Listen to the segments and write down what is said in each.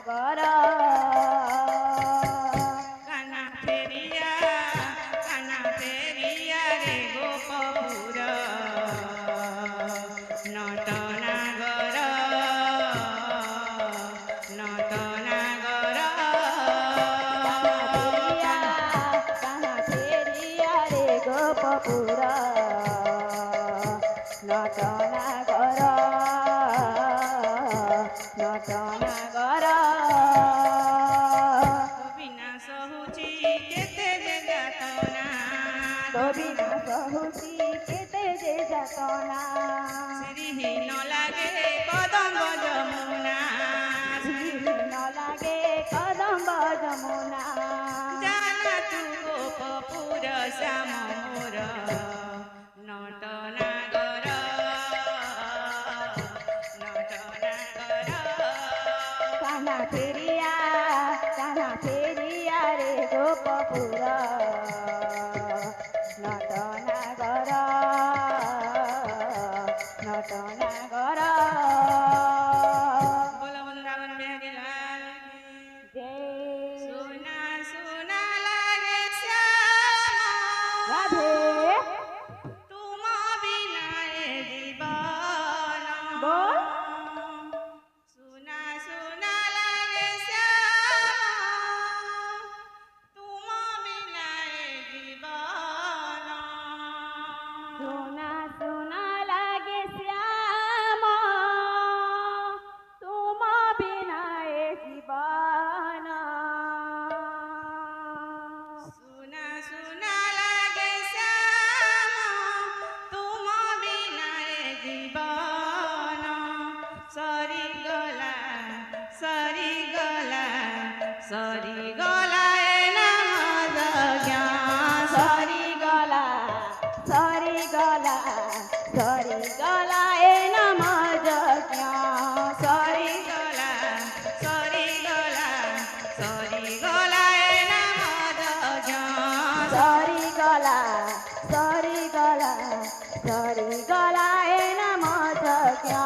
গর কানা ফেরিয়া রে গোপপুর নটনাগর নটনাগর কানা ফেরিয়া রে গোপপুর নটনাগর নটনাগর বিনাশ হଉଛି কেতে যে যাতনা বিনাশ হଉଛି কেতে যে যাতনা শ্রীহীন লাগে কদম্ব যমুনা ন লাগে কদম্ব যমুনা জানা তু গোপপুর শ্যাম মোর নটনাগর নটনাগর কানা ফেরিয়া রে গোপপুর নটনাগর নটনাগর बोलो वृंदावन बिहारी लाल की। जय सुना सुना लागे श्याम राधे तुम बिना ए जीवन बोल सुना सुना लागे श्याम तुम बिना ए जीवन सुना सुना लागे श्याम तुम बिना ए जीवन सुना सुना लागे श्याम तुम बिना ए जीवन सरी गला ए नाम ज्ञान सरी गला ए नम जज्ञा सरी गला ए नाम ज्ञान सरी गला ए नम जज्ञा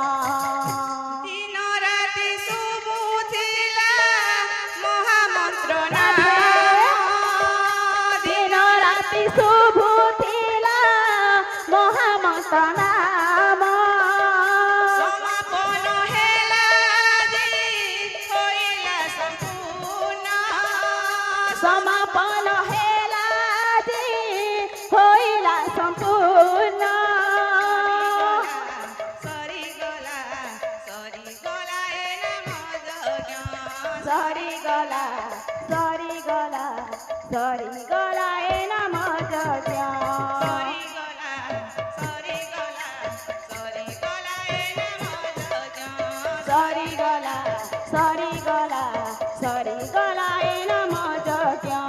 दिन राति शुभुथिला महामंत्र नाम दिन राति शुभुथिला महामंत्र नाम समापन हेला जी होइला संपूर्ण समापन हेला जी होइला सम्पूर्ण सरी गला ए नाम ज्ञान सरी गला ए नम जज्ञा सरी गला ए नाम ज्ञान सरी गला ए नम जज्ञा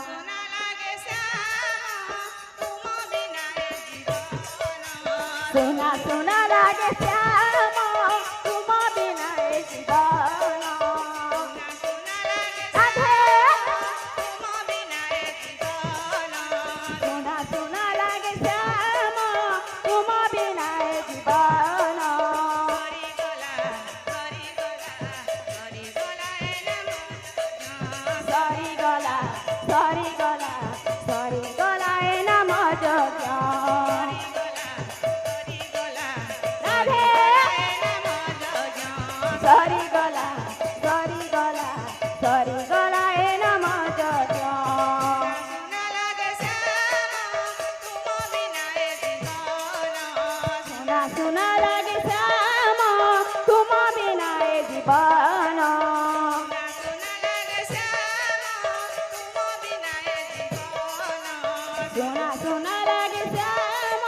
सुना लागे श्याम तुम बिना ए जीवन सुना सुना लागे श्याम तुम बिना ए जीवन सुना सुना लागे सुना सुना लागे श्याम तुम बिना ए जीवन श्याम तुम बिना ए जीवन सरी गला ए नाम जज्ञा राधे सरी गला ए नम जज्ञा सुना लागे श्याम तुम बिना ए जीवन सुना सुना लागे श्याम तुम बिना ए जीवन सुना सुना लागे श्याम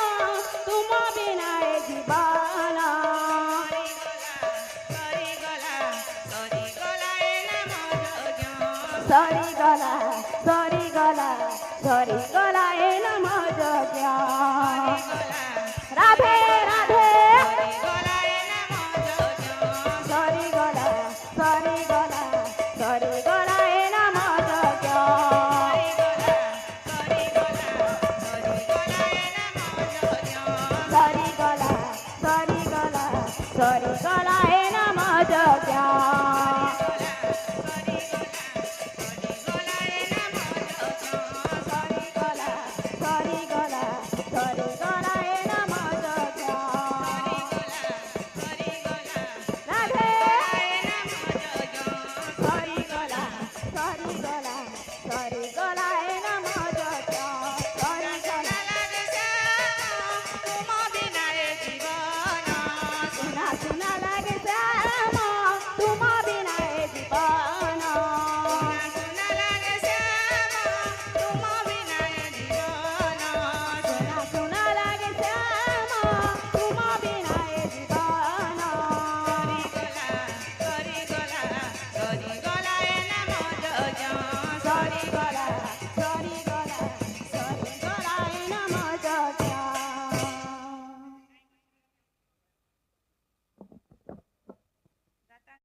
तुम बिना ए जीवन सरी गला ए